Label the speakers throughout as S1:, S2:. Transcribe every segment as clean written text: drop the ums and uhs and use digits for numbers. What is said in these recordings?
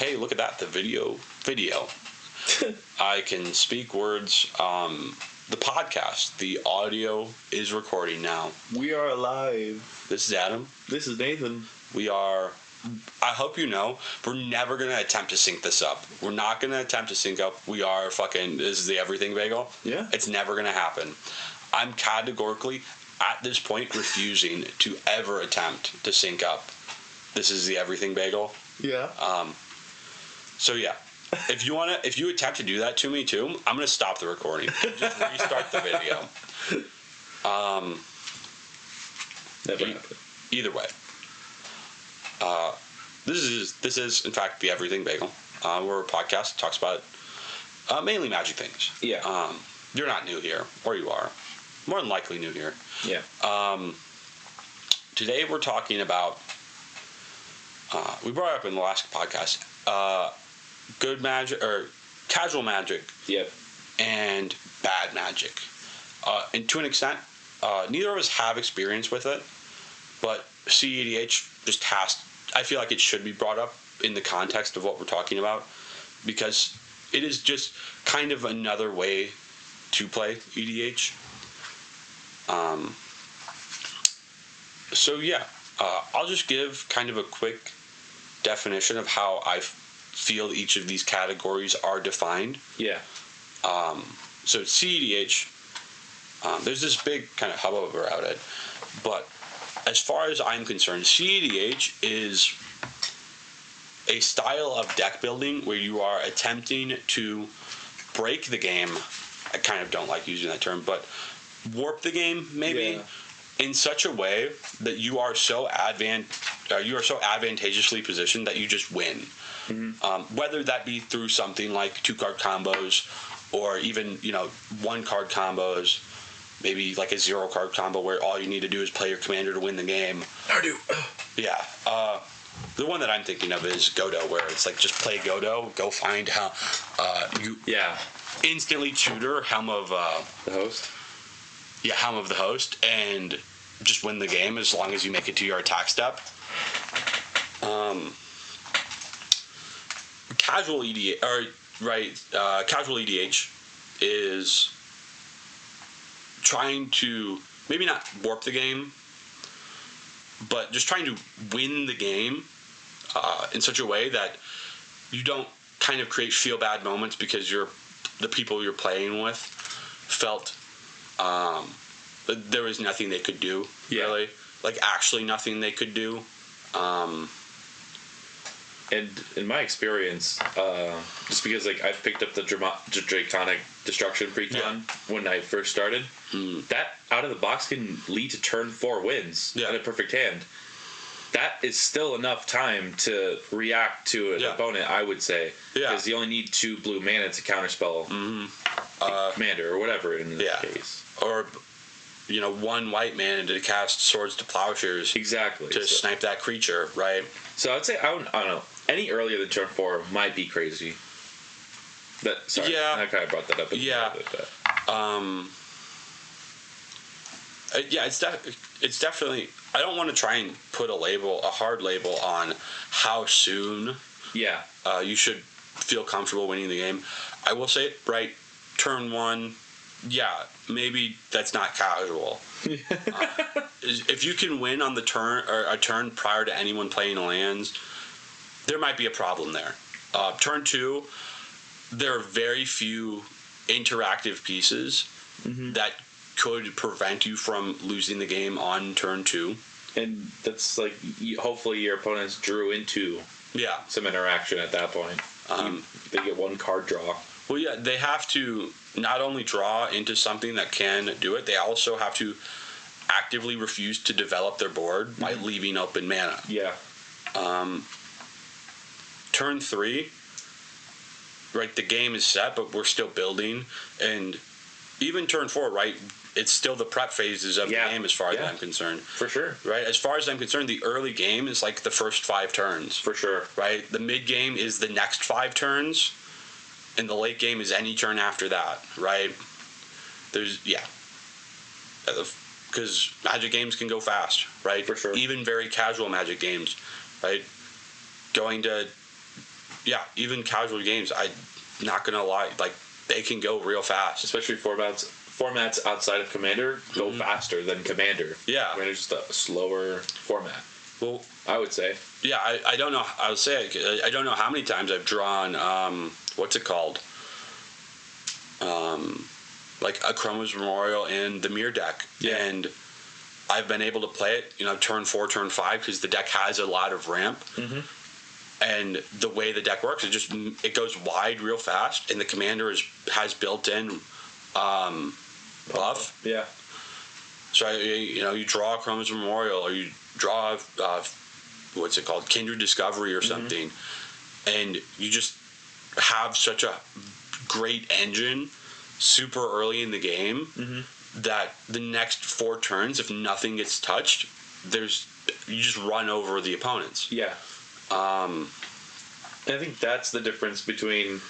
S1: hey, look at that, the video. I can speak words. The podcast, the audio is recording now.
S2: We are alive.
S1: This is Adam.
S2: This is Nathan.
S1: We are, I hope you know, we're never going to attempt to sync this up. We're not going to attempt to sync up. We are this is the Everything Bagel.
S2: Yeah.
S1: It's never going to happen. I'm categorically, at this point, refusing to ever attempt to sync up. This is the Everything Bagel.
S2: Yeah.
S1: So yeah, if you attempt to do that to me too, I'm gonna stop the recording. Just restart the video.
S2: Never happened.
S1: Either way, this is in fact the Everything Bagel. We're a podcast that talks about mainly magic things.
S2: Yeah.
S1: You're not new here, or you are. More than likely new here.
S2: Yeah.
S1: Today we're talking about. We brought it up in the last podcast. Good magic or casual magic.
S2: Yep.
S1: And bad magic. And to an extent, neither of us have experience with it, but CEDH just has. I feel like it should be brought up in the context of what we're talking about, because it is just kind of another way to play EDH. So yeah, I'll just give kind of a quick definition of how I feel each of these categories are defined.
S2: Yeah.
S1: So CEDH, there's this big kind of hubbub around it, but as far as I'm concerned, CEDH is a style of deck building where you are attempting to break the game. I kind of don't like using that term, but warp the game maybe in such a way that you are so advantageously positioned that you just win. Mm-hmm. Whether that be through something like 2-card combos, or even 1-card combos, maybe like a 0-card combo where all you need to do is play your commander to win the game. Yeah. The one that I'm thinking of is Godo, where it's like just play Godo, go find how instantly tutor Helm of
S2: the Host.
S1: Yeah, Helm of the Host, and just win the game as long as you make it to your attack step. Casual EDH is trying to maybe not warp the game, but just trying to win the game in such a way that you don't kind of feel bad moments because the people you're playing with felt there was nothing they could do, really. Like, actually nothing they could do.
S2: And in my experience, just because I've picked up the Draconic Destruction Precon when I first started, that out of the box can lead to turn 4 wins in a perfect hand. That is still enough time to react to an opponent, I would say. Because you only need 2 blue mana to counterspell the commander or whatever in this case.
S1: Or 1 white mana to cast Swords to Plowshares.
S2: Exactly.
S1: To snipe that creature, right?
S2: So I'd say, I don't know, any earlier than turn 4 might be crazy. I kind of brought that up.
S1: It's definitely. I don't want to try and put a hard label on how soon.
S2: Yeah.
S1: You should feel comfortable winning the game. I will say it right. Turn 1. Yeah, maybe that's not casual. If you can win on the turn or a turn prior to anyone playing lands, there might be a problem there. Turn 2, there are very few interactive pieces that could prevent you from losing the game on turn 2.
S2: And that's hopefully your opponents drew into some interaction at that point. They get 1 card draw.
S1: Well, yeah, they have to not only draw into something that can do it, they also have to actively refuse to develop their board by leaving open mana.
S2: Yeah.
S1: Turn 3, right, the game is set, but we're still building. And even turn 4, right, it's still the prep phases of the game as far as I'm concerned.
S2: For sure.
S1: Right? As far as I'm concerned, the early game is like the first 5 turns.
S2: For sure.
S1: Right? The mid game is the next 5 turns. And the late game is any turn after that, right? Because Magic games can go fast, right?
S2: For sure.
S1: Even very casual Magic games, right? Going to even casual games, I'm not gonna lie, like they can go real fast.
S2: Especially formats outside of Commander go faster than Commander.
S1: Yeah.
S2: Commander's just a slower format.
S1: Well,
S2: I would say.
S1: yeah, I don't know. I would say I don't know how many times I've drawn. What's it called? Like a Chroma's Memorial and the Mirror deck, and I've been able to play it, turn 4, turn 5, because the deck has a lot of ramp, and the way the deck works, it goes wide real fast, and the commander has built-in buff.
S2: Yeah.
S1: So you draw a Chroma's Memorial, or you draw what's it called, Kindred Discovery or something, and you just have such a great engine super early in the game that the next 4 turns, if nothing gets touched, you just run over the opponents.
S2: Yeah. I think that's the difference between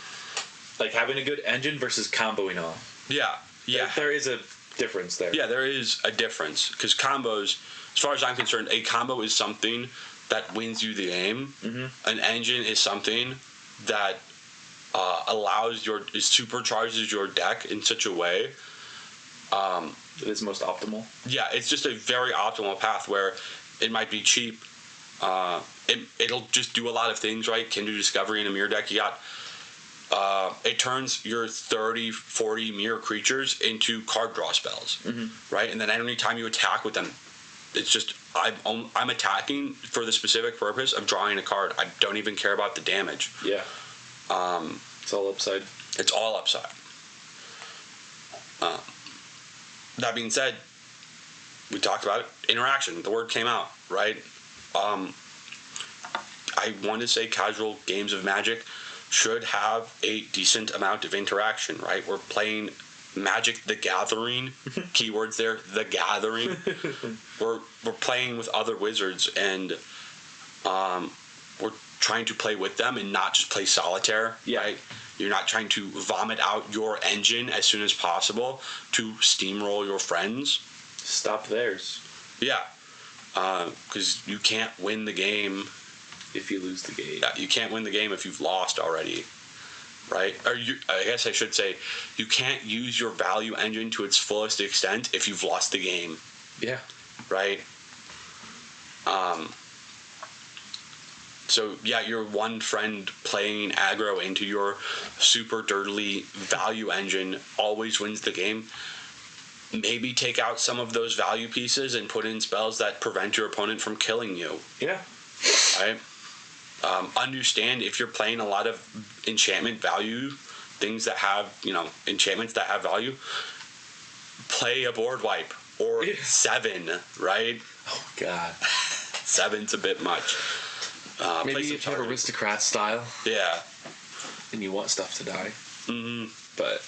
S2: like having a good engine versus comboing off.
S1: Yeah.
S2: There is a difference there.
S1: Yeah, there is a difference, because combos, as far as I'm concerned, a combo is something that wins you the game. An engine is something that supercharges your deck in such a way.
S2: It is most optimal. Yeah,
S1: it's just a very optimal path where it might be cheap. It'll just do a lot of things, right? Kindred Discovery in a mirror deck, you got it turns your 30, 40 mirror creatures into card draw spells, right? And then any time you attack with them, it's just I'm attacking for the specific purpose of drawing a card. I don't even care about the damage.
S2: Yeah. It's all upside.
S1: It's all upside. That being said, we talked about it. Interaction. The word came out, right? I want to say casual games of Magic should have a decent amount of interaction, right? We're playing Magic the Gathering. Keywords there, the Gathering. We're playing with other wizards, and we're trying to play with them and not just play solitaire, right? You're not trying to vomit out your engine as soon as possible to steamroll your friends.
S2: Stop theirs.
S1: Yeah. Because you can't win the game
S2: if you lose the game.
S1: Yeah, you can't win the game if you've lost already, right? I guess I should say, you can't use your value engine to its fullest extent if you've lost the game.
S2: Yeah.
S1: Right? So, yeah, your one friend playing aggro into your super dirtily value engine always wins the game. Maybe take out some of those value pieces and put in spells that prevent your opponent from killing you.
S2: Yeah.
S1: Right? Understand if you're playing a lot of enchantment value, things that have, enchantments that have value, play a board wipe or 7, right?
S2: Oh, God.
S1: 7's a bit much.
S2: Maybe if you have aristocrat style.
S1: Yeah.
S2: And you want stuff to die. But.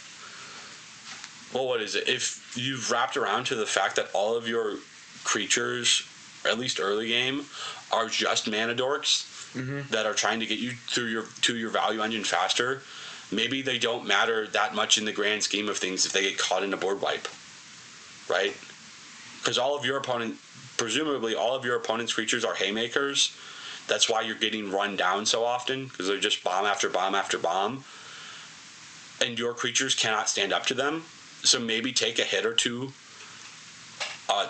S1: Well, what is it? If you've wrapped around to the fact that all of your creatures, or at least early game, are just mana dorks that are trying to get you to your value engine faster, maybe they don't matter that much in the grand scheme of things if they get caught in a board wipe, right? Because presumably all of your opponent's creatures are haymakers. That's why you're getting run down so often, because they're just bomb after bomb after bomb, and your creatures cannot stand up to them. So maybe take a hit or two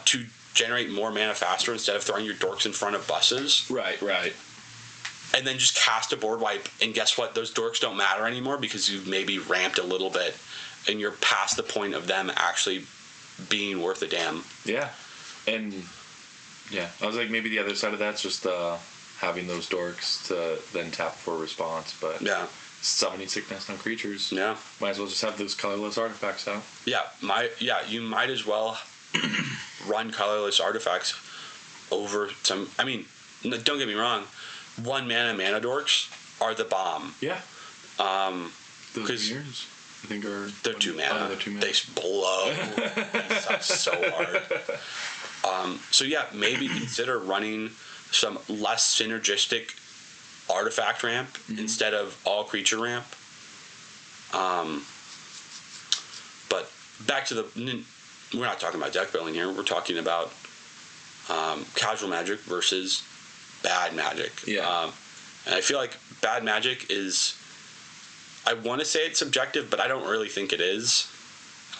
S1: to generate more mana faster instead of throwing your dorks in front of buses.
S2: Right.
S1: And then just cast a board wipe, and guess what? Those dorks don't matter anymore because you've maybe ramped a little bit, and you're past the point of them actually being worth a damn.
S2: Yeah. And, yeah, I was like, maybe the other side of that's just having those dorks to then tap for a response, but...
S1: Yeah.
S2: Summoning sickness on creatures.
S1: Yeah.
S2: Might as well just have those colorless artifacts out.
S1: Yeah, you might as well run colorless artifacts over some. I mean, don't get me wrong, 1 mana dorks are the bomb.
S2: Yeah.
S1: Those
S2: mirrors, I think
S1: they're 2 mana.
S2: They're 2 mana.
S1: They blow. They suck so hard. So yeah, maybe consider running some less synergistic artifact ramp instead of all creature ramp. But back to we're not talking about deck building here. We're talking about casual Magic versus bad Magic.
S2: Yeah.
S1: And I feel like bad magic is, I want to say it's subjective, but I don't really think it is.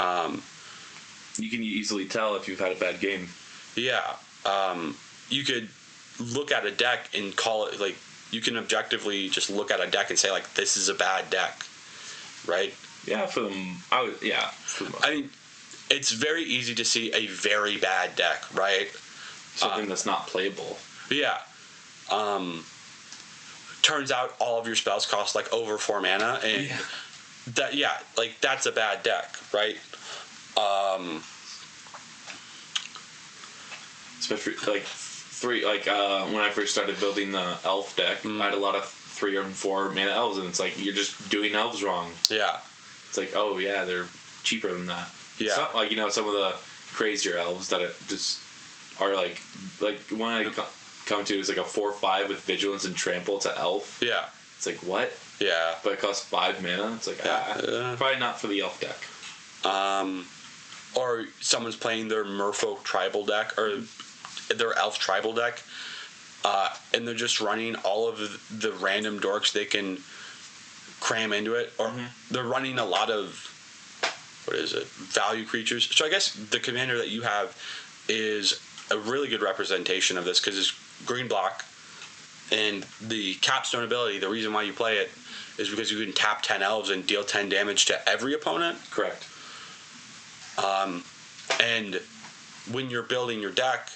S2: You can easily tell if you've had a bad game.
S1: Yeah. You could look at a deck and call it, like, you can objectively just look at a deck and say, like, this is a bad deck, right?
S2: Yeah, for them, I
S1: mean, it's very easy to see a very bad deck, right?
S2: Something that's not playable.
S1: Yeah. Turns out all of your spells cost like over 4 mana, and that's a bad deck, right?
S2: Especially when I first started building the elf deck, I had a lot of 3 or 4 mana elves, and it's like you're just doing elves wrong.
S1: Yeah.
S2: It's like, oh yeah, they're cheaper than that.
S1: Yeah.
S2: It's not like, some of the crazier elves that just are like one I come to is like a 4/5 with vigilance and trample to elf.
S1: Yeah.
S2: It's like, what?
S1: Yeah.
S2: But it costs 5 mana. It's like, probably not for the elf deck.
S1: Or someone's playing their merfolk tribal deck or their elf tribal deck, and they're just running all of the random dorks they can cram into it, or they're running a lot of value creatures. So I guess the commander that you have is a really good representation of this, because it's green block, and the capstone ability, the reason why you play it is because you can tap 10 elves and deal 10 damage to every opponent.
S2: Correct.
S1: And when you're building your deck,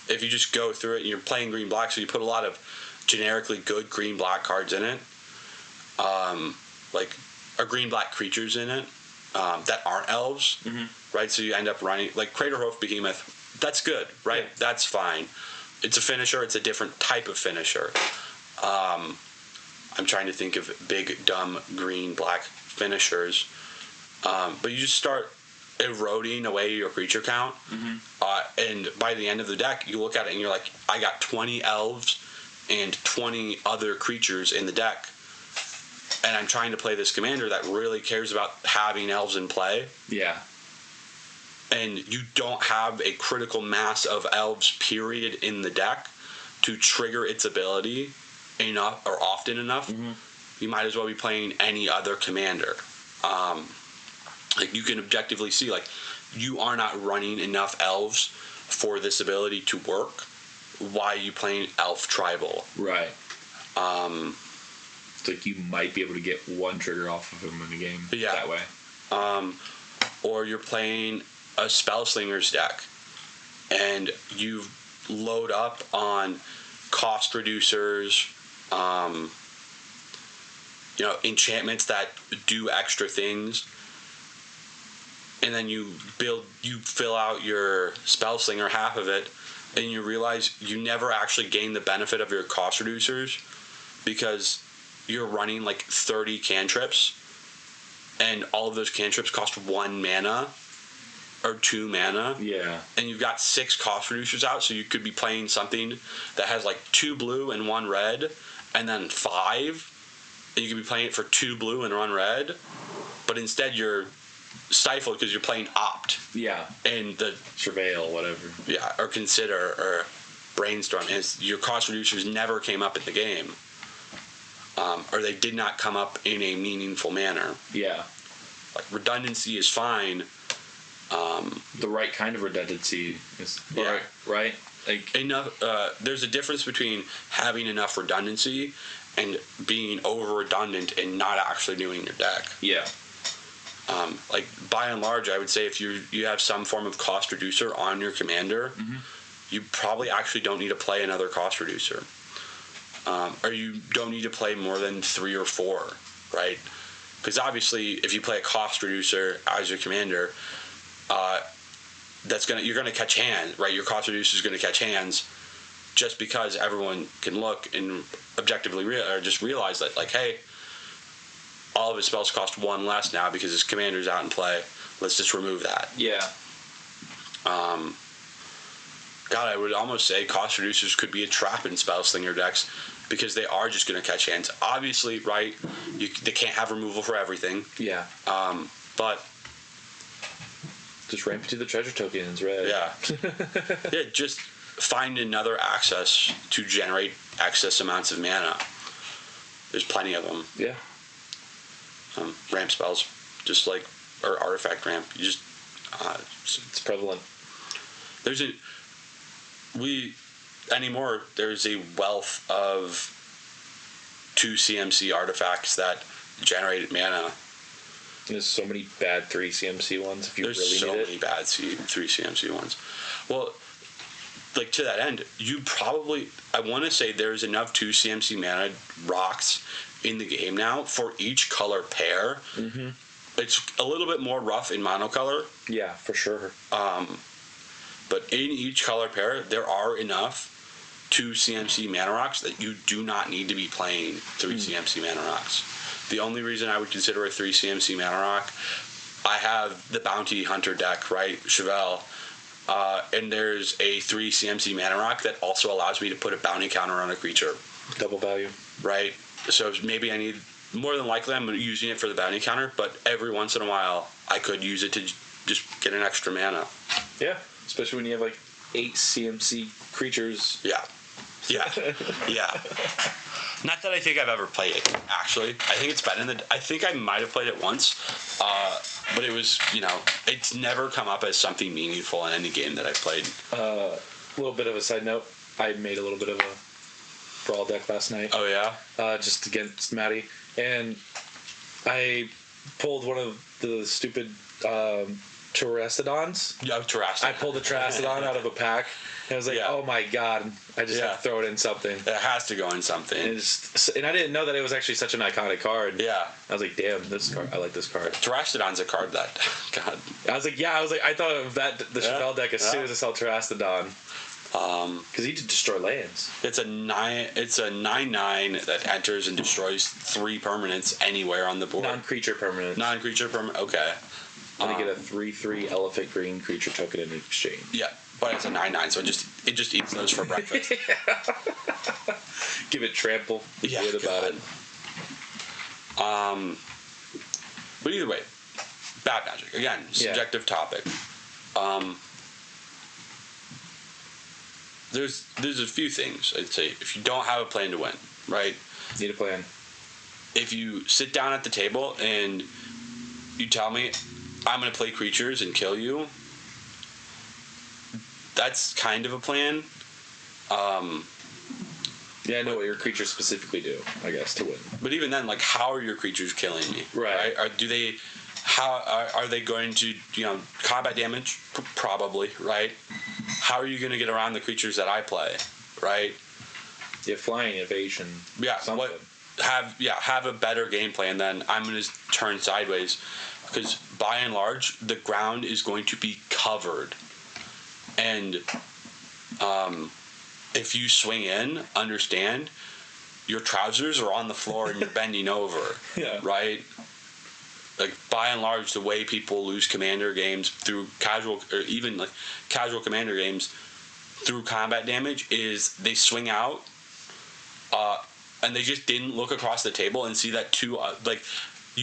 S1: if you just go through it and you're playing green black, so you put a lot of generically good green black cards in it, or green black creatures in it, that aren't elves, right? So you end up running like Craterhoof Behemoth. That's good, right? Yeah. That's fine. It's a finisher. It's a different type of finisher. I'm trying to think of big, dumb, green, black finishers. But you just start eroding away your creature count. And by the end of the deck, you look at it and you're like, I got 20 elves and 20 other creatures in the deck. And I'm trying to play this commander that really cares about having elves in play. Yeah. And you don't have a critical mass of elves, period, in the deck to trigger its ability enough or often enough. You might as well be playing any other commander. Like, you can objectively see, like, you are not running enough elves for this ability to work. Why are you playing elf tribal? Right.
S2: It's like you might be able to get one trigger off of him in a game that way.
S1: Or you're playing a Spellslinger's deck, and you load up on cost reducers, enchantments that do extra things, and then you fill out your Spellslinger, half of it, and you realize you never actually gain the benefit of your cost reducers because you're running like 30 cantrips, and all of those cantrips cost 1 mana or 2 mana. Yeah. And you've got 6 cost reducers out, so you could be playing something that has like 2 blue and 1 red, and then 5, and you could be playing it for 2 blue and 1 red, but instead you're stifled because you're playing Opt. Yeah. And the
S2: Surveil, whatever.
S1: Yeah, or Consider or Brainstorm. And your cost reducers never came up in the game. Or they did not come up in a meaningful manner. Yeah. Like, redundancy is fine.
S2: The right kind of redundancy is right. Like,
S1: enough. There's a difference between having enough redundancy and being over redundant and not actually doing your deck. Yeah. Like, by and large, I would say if you have some form of cost reducer on your commander, you probably actually don't need to play another cost reducer. Or you don't need to play more than 3 or 4, right? Because obviously, if you play a cost reducer as your commander, you're gonna catch hands, right? Your cost reducer is gonna catch hands, just because everyone can look and objectively realize that, like, hey, all of his spells cost 1 less now because his commander's out in play. Let's just remove that. Yeah. God, I would almost say cost reducers could be a trap in Spellslinger decks because they are just going to catch hands. Obviously, right, they can't have removal for everything. Yeah. But
S2: just ramp to the treasure tokens, right?
S1: Yeah. Yeah, just find another access to generate excess amounts of mana. There's plenty of them.
S2: Yeah.
S1: Ramp spells, just like, or artifact ramp. You just
S2: It's prevalent.
S1: there's a wealth of 2 CMC artifacts that generate mana.
S2: There's so many bad 3 CMC ones if you
S1: There's
S2: really
S1: so
S2: need
S1: many
S2: it.
S1: bad 3 CMC ones. Well, like, to that end, I want to say there's enough 2 CMC mana rocks in the game now for each color pair. Mm-hmm. It's a little bit more rough in monocolor.
S2: Yeah, for sure.
S1: But in each color pair, there are enough 2 CMC mana rocks that you do not need to be playing 3 CMC mana rocks. The only reason I would consider a 3 CMC mana rock, I have the Bounty Hunter deck, right? Chevelle. And there's a 3 CMC mana rock that also allows me to put a bounty counter on a creature.
S2: Double value.
S1: Right? So maybe I need, more than likely I'm using it for the bounty counter, but every once in a while I could use it to just get an extra mana.
S2: Yeah, especially when you have like 8 CMC creatures.
S1: Yeah. Yeah. Yeah. Not that I think I've ever played it, actually. I think it's been I think I might have played it once, but it was, it's never come up as something meaningful in any game that I've played.
S2: A little bit of a side note, I made a little bit of a brawl deck last night.
S1: Oh, yeah?
S2: Just against Maddie. And I pulled one of the stupid Terrastodons.
S1: Yeah, Terrastodon.
S2: I pulled a Terrastodon out of a pack. And I was like, oh my god, I just have to throw it in something.
S1: It has to go in something.
S2: And I didn't know that it was actually such an iconic card.
S1: Yeah.
S2: I was like, damn, this card, I like this card.
S1: Terrastodon's a card that, God.
S2: I thought of the Chevelle deck as soon as I saw Terrastodon. Because he did destroy lands.
S1: It's a 9/9 that enters and destroys 3 permanents anywhere on the board.
S2: Non-creature permanent.
S1: Okay.
S2: And you get a 3/3 elephant green creature token in exchange.
S1: Yeah, but it's a 9/9, so it just eats those for breakfast.
S2: Give it trample.
S1: Yeah,
S2: good about it.
S1: But either way, bad magic. Again, subjective topic. There's a few things I'd say. If you don't have a plan to win, right?
S2: Need a plan.
S1: If you sit down at the table and you tell me, I'm going to play creatures and kill you, that's kind of a plan.
S2: Yeah, I know what your creatures specifically do, I guess, to win.
S1: But even then, like, how are your creatures killing me?
S2: Right.
S1: Are they going to, combat damage? Probably, right? How are you going to get around the creatures that I play, right?
S2: Yeah, flying, evasion.
S1: Yeah,
S2: something.
S1: Have a better game plan than I'm going to turn sideways, because by and large the ground is going to be covered, and if you swing in, understand your trousers are on the floor and you're bending over.
S2: Yeah.
S1: Right. Like, by and large, the way people lose commander games through casual, or even like casual commander games through combat damage, is they swing out, and they just didn't look across the table and see that you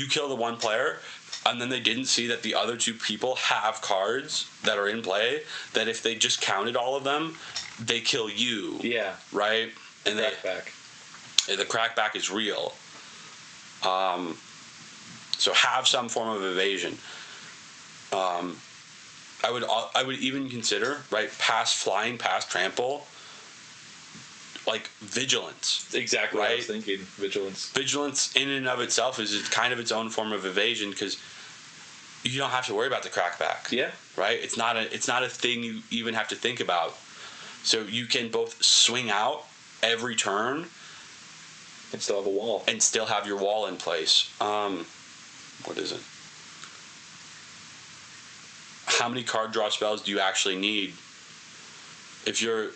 S1: kill the one player, and then they didn't see that the other 2 people have cards that are in play, that if they just counted all of them, they kill you.
S2: Yeah.
S1: Right? And
S2: Crackback.
S1: The crackback is real. So have some form of evasion. I would even consider, right, past flying, past trample, like vigilance.
S2: Exactly
S1: right?
S2: what I was thinking. Vigilance.
S1: Vigilance in and of itself is kind of its own form of evasion, because you don't have to worry about the crackback.
S2: Yeah.
S1: Right? It's not a thing you even have to think about. So you can both swing out every turn
S2: and still have a wall.
S1: And still have your wall in place. What is it? How many card draw spells do you actually need? If you're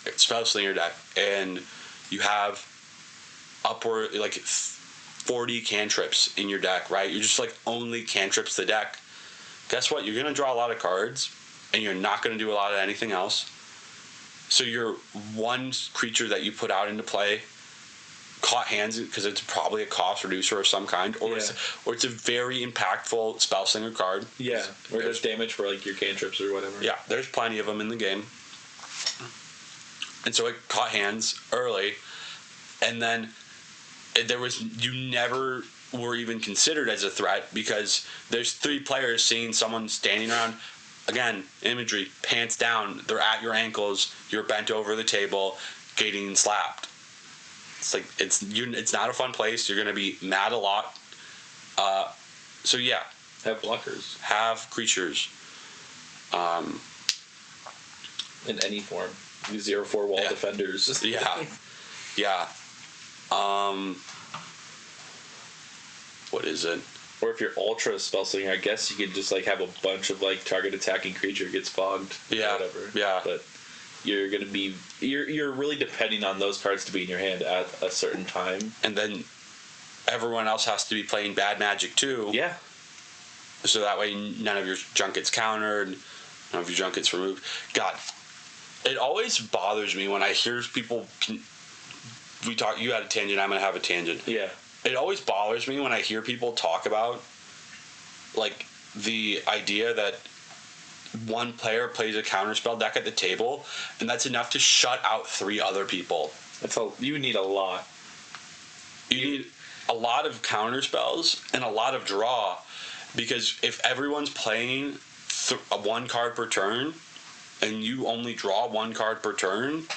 S1: a spell slinger deck and you have upward, like, 40 cantrips in your deck, right? You're just like only cantrips the deck. Guess what? You're going to draw a lot of cards, and you're not going to do a lot of anything else. So your one creature that you put out into play caught hands, because it's probably a cost reducer of some kind, or it's a very impactful spell slinger card.
S2: Yeah, or there's damage for like your cantrips or whatever.
S1: Yeah, there's plenty of them in the game. And so it caught hands early, and then you never were even considered as a threat because there's 3 players seeing someone standing around. Again, imagery, pants down, they're at your ankles, you're bent over the table, getting slapped. It's like it's not a fun place. You're gonna be mad a lot. So yeah,
S2: have blockers,
S1: have creatures.
S2: In any form, 0/4 wall defenders.
S1: Yeah, yeah. What is it?
S2: Or if you're ultra spell slinger, I guess you could just like have a bunch of like target attacking creature gets fogged.
S1: Yeah,
S2: or whatever.
S1: Yeah.
S2: But you're gonna be you're really depending on those cards to be in your hand at a certain time,
S1: and then everyone else has to be playing bad magic too.
S2: Yeah.
S1: So that way none of your junk gets countered, none of your junk gets removed. God, it always bothers me when I hear people. You had a tangent. I'm gonna have a tangent.
S2: Yeah.
S1: It always bothers me when I hear people talk about like the idea that one player plays a counterspell deck at the table, and that's enough to shut out 3 other people.
S2: You need a lot.
S1: You need a lot of counterspells and a lot of draw, because if everyone's playing 1 card per turn, and you only draw 1 card per turn,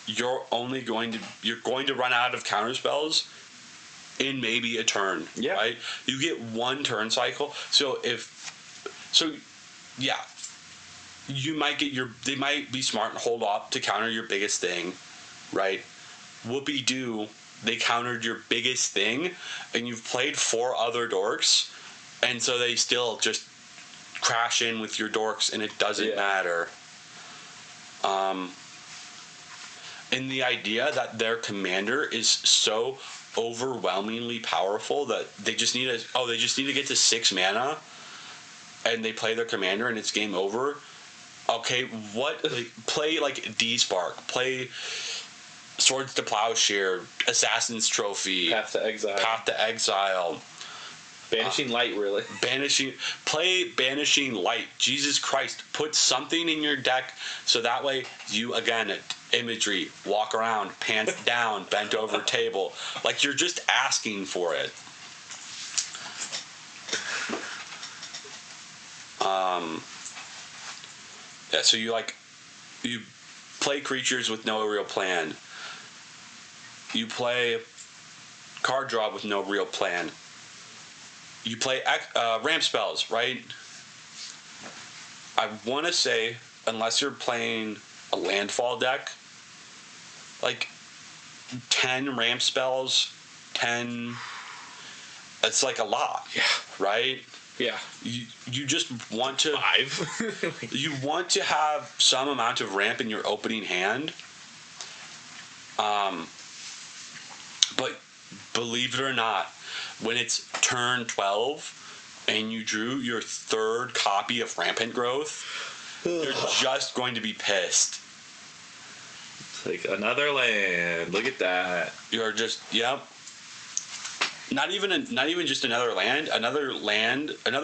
S1: you're going to run out of counterspells in maybe a turn.
S2: Yeah.
S1: Right? You get 1 turn cycle. You might they might be smart and hold off to counter your biggest thing, right? Whoopie-doo, they countered your biggest thing, and you've played 4 other dorks, and so they still just crash in with your dorks, and it doesn't matter. And the idea that their commander is so overwhelmingly powerful that they just need to get to 6 mana, and they play their commander and it's game over. Okay, play like D-Spark, play Swords to Plowshare, Assassin's Trophy,
S2: Path to
S1: Exile.
S2: Banishing Light, really.
S1: Banishing Light. Jesus Christ. Put something in your deck so that way you, again, imagery, walk around, pants down, bent over table. Like you're just asking for it. So you play creatures with no real plan. You play card draw with no real plan. You play ramp spells, right? I want to say, unless you're playing a landfall deck, like 10 ramp spells, it's like a lot.
S2: Yeah.
S1: Right?
S2: Yeah.
S1: You just want to...
S2: 5.
S1: You want to have some amount of ramp in your opening hand. But believe it or not, when it's turn 12 and you drew your 3rd copy of Rampant Growth, you're just going to be pissed.
S2: It's like another land. Look at that.
S1: You're just, yep. Not even just another land, another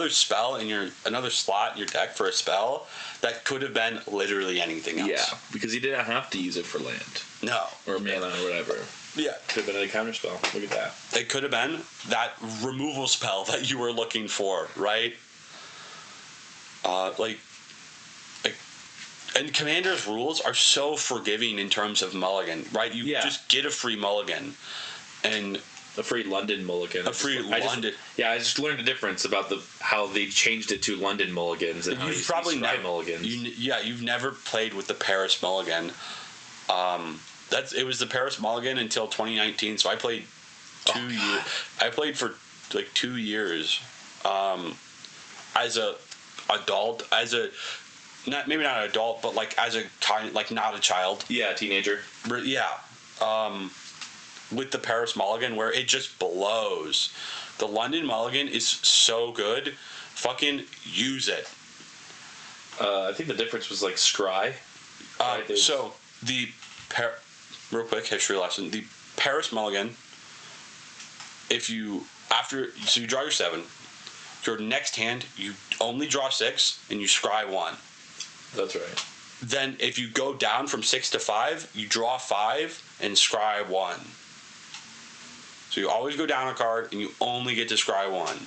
S1: spell another slot in your deck for a spell that could have been literally anything else.
S2: Yeah, because you didn't have to use it for land.
S1: No.
S2: Or mana or whatever.
S1: Yeah.
S2: Could have been a counter spell. Look at that.
S1: It could have been that removal spell that you were looking for, right? And Commander's rules are so forgiving in terms of mulligan, right? You just get a free mulligan. And
S2: a free London mulligan. I just learned the difference about how they changed it to London mulligans and how you probably never mulligans.
S1: You've never played with the Paris mulligan. It was the Paris mulligan until 2019. So I played 2 years. I played for like 2 years as a adult, maybe not an adult, but like as a kind, like not a child.
S2: Yeah, teenager.
S1: Yeah. With the Paris mulligan, where it just blows. The London mulligan is so good. Fucking use it.
S2: I think the difference was like scry.
S1: So real quick history lesson. The Paris mulligan. You draw your 7. Your next hand, you only draw 6 and you scry 1.
S2: That's right.
S1: Then if you go down from 6 to 5, you draw 5 and scry 1. So you always go down a card, and you only get to scry one.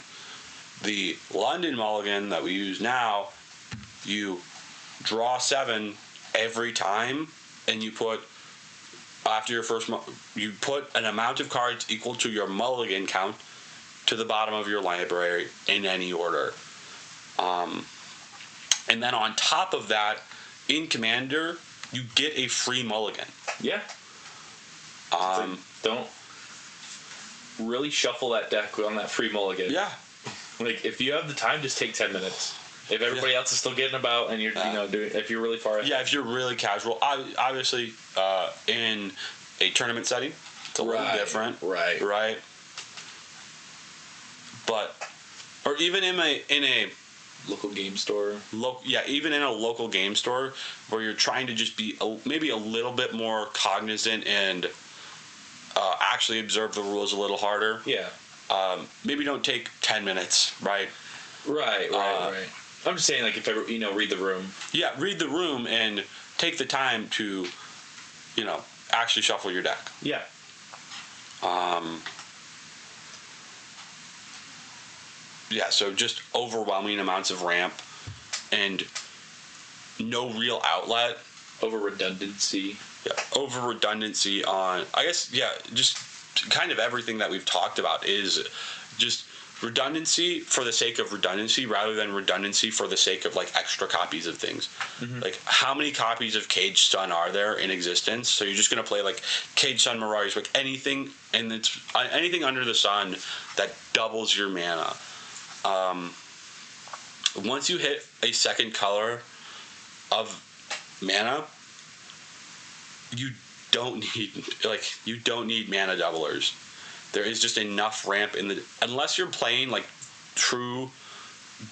S1: The London mulligan that we use now, you draw 7 every time, and you put, after your first, you put an amount of cards equal to your mulligan count to the bottom of your library in any order. And then on top of that, in Commander, you get a free mulligan.
S2: Yeah. Don't really shuffle that deck on that free mulligan.
S1: Yeah.
S2: Like, if you have the time, just take 10 minutes. If everybody else is still getting about and you're, doing, if you're really far ahead.
S1: Yeah, if you're really casual. Obviously, in a tournament setting, it's a little different. Right. But, or even in a
S2: local game store.
S1: Even in a local game store where you're trying to just be maybe a little bit more cognizant and actually observe the rules a little harder.
S2: Yeah.
S1: Maybe don't take 10 minutes, right?
S2: Right. I'm just saying, like, if ever, read the room. Yeah,
S1: read the room and take the time to, actually shuffle your deck.
S2: Yeah.
S1: So just overwhelming amounts of ramp and no real outlet.
S2: Over redundancy.
S1: Yeah, over redundancy on, I guess, just kind of everything that we've talked about is just redundancy for the sake of redundancy rather than redundancy for the sake of, like, extra copies of things. Mm-hmm. Like, how many copies of Cage Sun are there in existence? So you're just going to play, like, Cage Sun, Mirari's Wick, anything, and it's anything under the sun that doubles your mana. Once you hit a second color of mana, you don't need mana doublers. There is just enough ramp unless you're playing, like, true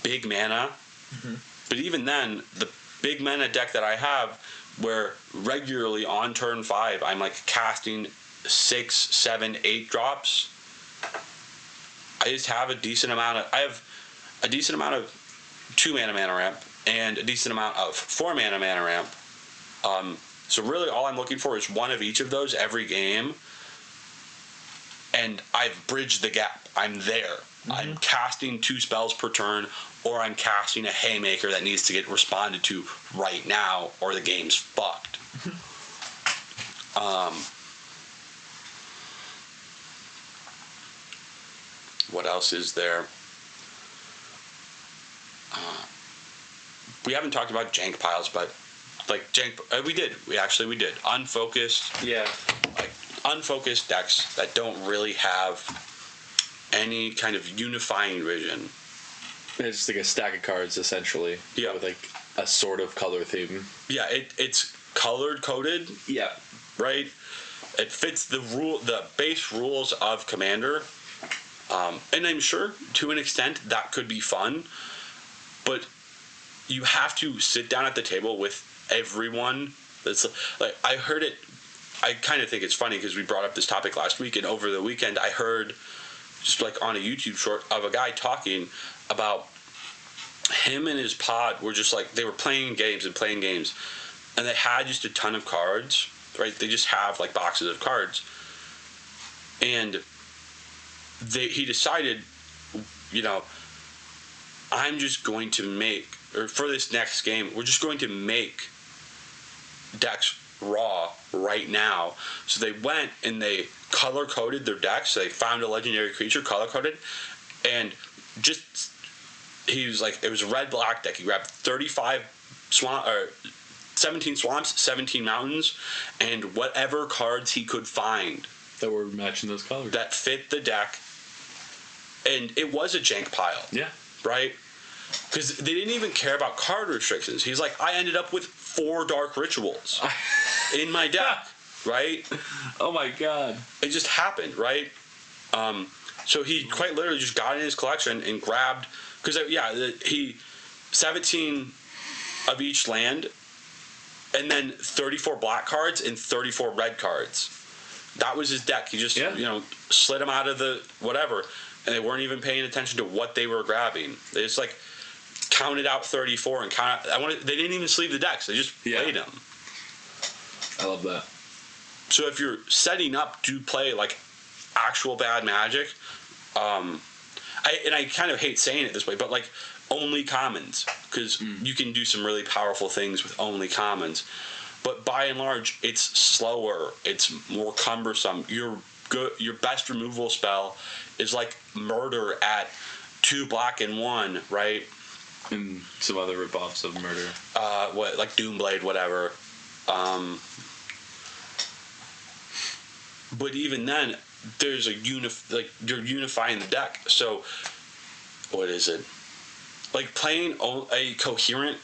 S1: big mana. Mm-hmm. But even then, the big mana deck that I have, where regularly on turn 5 I'm, like, casting 6, 7, 8 drops. I just have a decent amount of 2 mana ramp and a decent amount of 4 mana ramp. So really all I'm looking for is one of each of those every game. And I've bridged the gap. I'm there. Mm-hmm. I'm casting 2 spells per turn, or I'm casting a haymaker that needs to get responded to right now, or the game's fucked. What else is there? We haven't talked about jank piles, but, like, we did. Unfocused.
S2: Yeah.
S1: Like, unfocused decks that don't really have any kind of unifying vision.
S2: It's just like a stack of cards, essentially.
S1: Yeah.
S2: With, like, a sort of color theme.
S1: Yeah, it's colored coded.
S2: Yeah.
S1: Right? It fits the base rules of Commander. And I'm sure to an extent that could be fun, but you have to sit down at the table with everyone. That's like, I kind of think it's funny because we brought up this topic last week, and over the weekend I heard just, like, on a YouTube short of a guy talking about him and his pod were just, like, they were playing games, and they had just a ton of cards, right? They just have, like, boxes of cards, and he decided, I'm just going to for this next game, we're just going to make decks raw right now. So they went and they color-coded their decks. So they found a legendary creature, color-coded, and just, he was like, it was a red-black deck. He grabbed 17 swamps, 17 mountains, and whatever cards he could find
S2: that were matching those colors
S1: that fit the deck. And it was a jank pile.
S2: Yeah.
S1: Right? Because they didn't even care about card restrictions. He's like, I ended up with 4 Dark Rituals in my deck. Right?
S2: Oh my god.
S1: It just happened, right? So he quite literally just got in his collection and grabbed, because he 17 of each land, and then 34 black cards and 34 red cards. That was his deck. He just slid them out of the whatever, and they weren't even paying attention to what they were grabbing. They just, like, counted out 34 and they didn't even sleeve the decks. They just played them.
S2: I love that.
S1: So if you're setting up to play, like, actual bad Magic, I kind of hate saying it this way, but like only commons, because you can do some really powerful things with only commons. But by and large, it's slower. It's more cumbersome. Your best removal spell is like murder at 2 black and 1, right?
S2: And some other ripoffs of murder.
S1: Like Doomblade, whatever. But even then, there's you're unifying the deck. So, what is it? Like playing a coherent,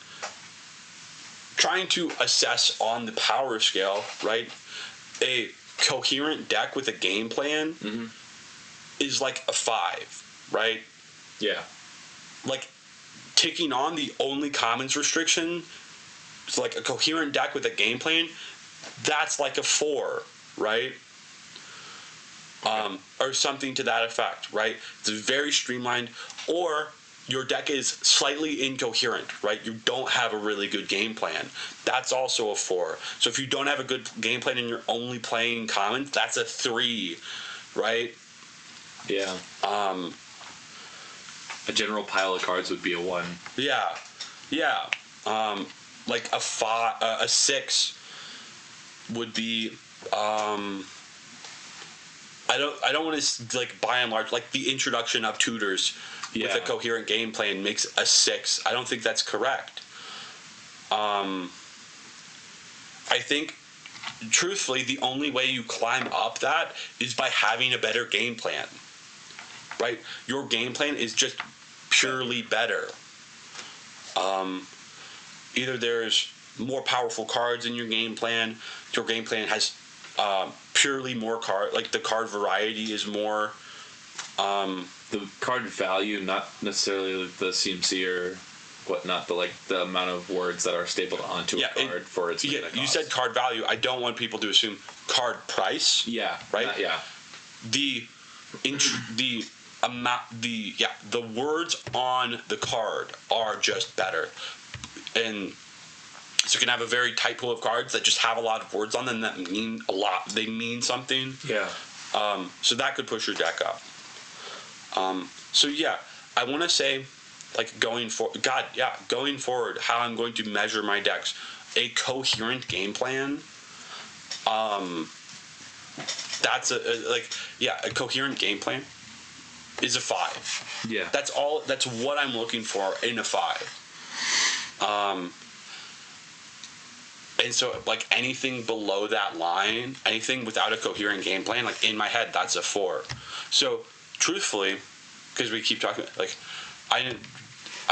S1: trying to assess on the power scale, right? A coherent deck with a game plan is like a 5, right?
S2: Yeah.
S1: Like taking on the only commons restriction, it's like a coherent deck with a game plan, that's like a 4, right? Or something to that effect, right? It's very streamlined. Or your deck is slightly incoherent, right? You don't have a really good game plan. That's also a 4. So if you don't have a good game plan and you're only playing commons, that's a 3, right?
S2: Yeah. A general pile of cards would be a 1.
S1: Yeah. Like a 6 would be. I don't want to, like, by and large, like the introduction of tutors with a coherent game plan makes a 6. I don't think that's correct. I think, truthfully, the only way you climb up that is by having a better game plan, right? Your game plan is just purely better. Either there's more powerful cards in your game plan has purely more like the card variety is more.
S2: The card value, not necessarily the CMC or whatnot, but like the amount of words that are stapled onto a card for its mana cost.
S1: You said card value. I don't want people to assume card price.
S2: Yeah.
S1: Right.
S2: The
S1: words on the card are just better, and so you can have a very tight pool of cards that just have a lot of words on them that mean a lot. They mean something.
S2: Yeah.
S1: So that could push your deck up. So yeah, I want to say, like, going forward, how I'm going to measure my decks, a coherent game plan. That's a coherent game plan is a 5.
S2: Yeah.
S1: That's all. That's what I'm looking for in a 5. And so, like, anything below that line, anything without a coherent game plan, like, in my head, that's a 4. So, truthfully, because we keep talking, like, I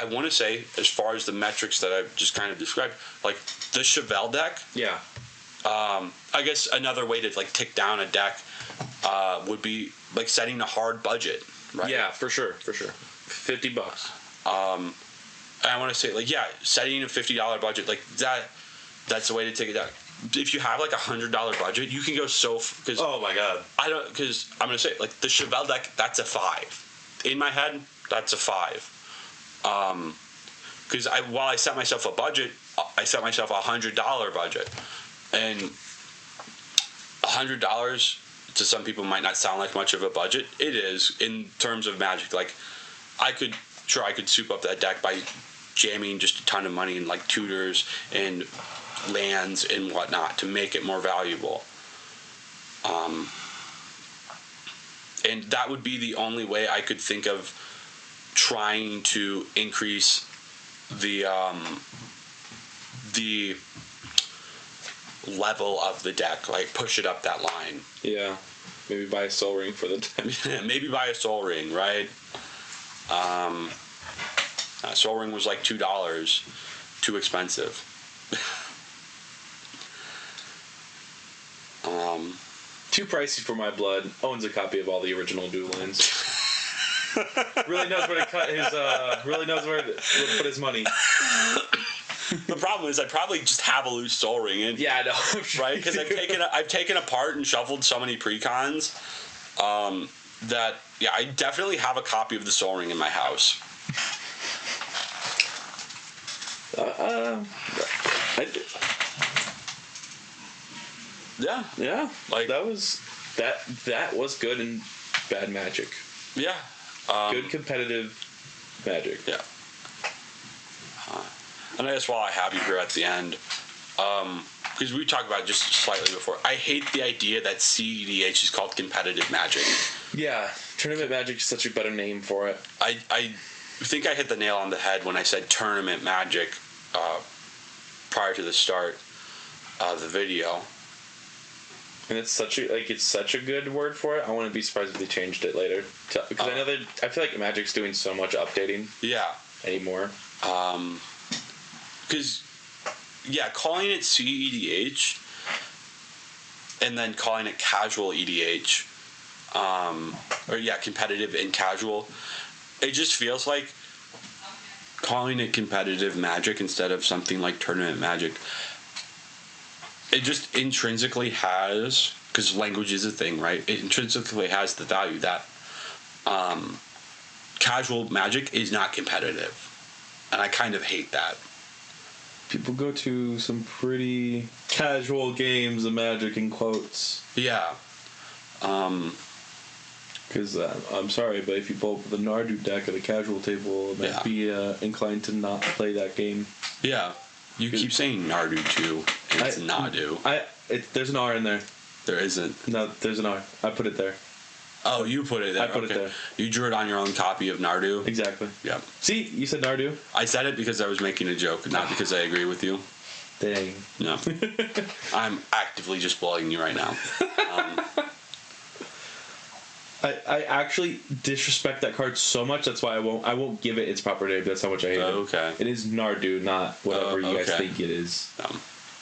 S1: want to say, as far as the metrics that I've just kind of described, like, the Chevelle deck.
S2: Yeah.
S1: I guess another way to, like, tick down a deck would be, like, setting a hard budget, right?
S2: Yeah, for sure. $50.
S1: I want to say, like, setting a $50 budget, like, that's the way to take it down. If you have like $100 budget, you can go because
S2: oh my god,
S1: because I'm gonna say, like, the Chevelle deck, that's a 5. In my head, that's a 5. Because while I set myself a budget, I set myself a $100 budget, and $100 to some people might not sound like much of a budget. It is in terms of Magic. Like, I could soup up that deck by jamming just a ton of money in, like, tutors and lands and whatnot to make it more valuable. And that would be the only way I could think of trying to increase the level of the deck, like push it up that line.
S2: Yeah, maybe buy a Soul Ring for the deck.
S1: Maybe buy a Soul Ring, right? Soul Ring was like $2, too expensive.
S2: Too pricey for my blood. Owns a copy of all the original Duel Lines. Really knows where to cut his. Really knows where to put his money.
S1: The problem is I probably just have a loose Soul Ring in.
S2: Yeah, I know.
S1: Right? Because I've taken apart and shuffled so many precons that I definitely have a copy of the Soul Ring in my house.
S2: Yeah. Like that was good, and bad Magic.
S1: Yeah.
S2: Good competitive Magic.
S1: Yeah. And I guess while I have you here at the end, because we talked about it just slightly before, I hate the idea that CEDH is called competitive Magic.
S2: Yeah, Tournament Magic is such a better name for it.
S1: I think I hit the nail on the head when I said Tournament Magic prior to the start of the video.
S2: And it's such a good word for it. I wouldn't be surprised if they changed it later, because I know that I feel like Magic's doing so much updating.
S1: Yeah.
S2: Anymore.
S1: Because calling it CEDH and then calling it casual EDH, competitive and casual, it just feels like calling it competitive Magic instead of something like Tournament Magic. It just intrinsically has, because language is a thing, right? It intrinsically has the value that casual Magic is not competitive. And I kind of hate that.
S2: People go to some pretty casual games of Magic in quotes.
S1: Yeah.
S2: Because I'm sorry, but if you pull up the Nardu deck at a casual table, I might be inclined to not play that game.
S1: Yeah. You keep saying Nardu too, and it's Nadu.
S2: There's an R in there.
S1: There isn't.
S2: No, there's an R. I put it there.
S1: Oh, you put it there.
S2: I put it there.
S1: You drew it on your own copy of Nardu?
S2: Exactly.
S1: Yeah.
S2: See, you said Nardu.
S1: I said it because I was making a joke, not because I agree with you.
S2: Dang.
S1: No. I'm actively just bullying you right now.
S2: I actually disrespect that card so much. That's why I won't give it its proper name. That's how much I hate it.
S1: Okay.
S2: It is Nardu, not whatever you guys think it is.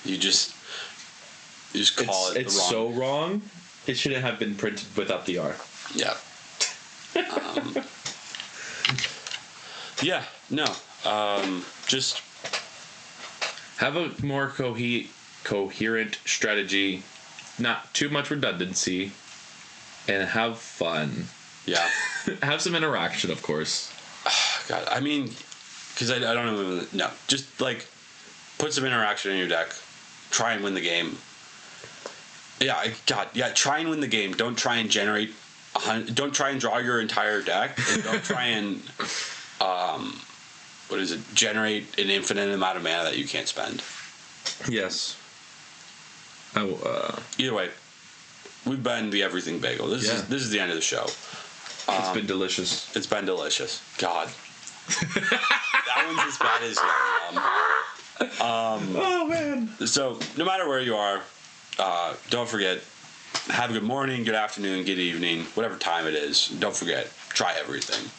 S1: You just call it the wrong.
S2: It's so wrong. It shouldn't have been printed without the R.
S1: Yeah. Yeah. No. Just
S2: have a more coherent strategy, not too much redundancy, and have fun.
S1: Yeah.
S2: Have some interaction, of course.
S1: God, I mean, because I don't know. No, just like put some interaction in your deck. Try and win the game. Yeah, try and win the game. Don't try and generate. Don't try and draw your entire deck. And don't try and generate an infinite amount of mana that you can't spend.
S2: Yes.
S1: Either way, we've been the Everything Bagel. This is the end of the show.
S2: It's been delicious.
S1: It's been delicious. God, that one's as bad as
S2: oh man.
S1: So no matter where you are, don't forget, have a good morning, good afternoon, good evening, whatever time it is. Don't forget, try everything.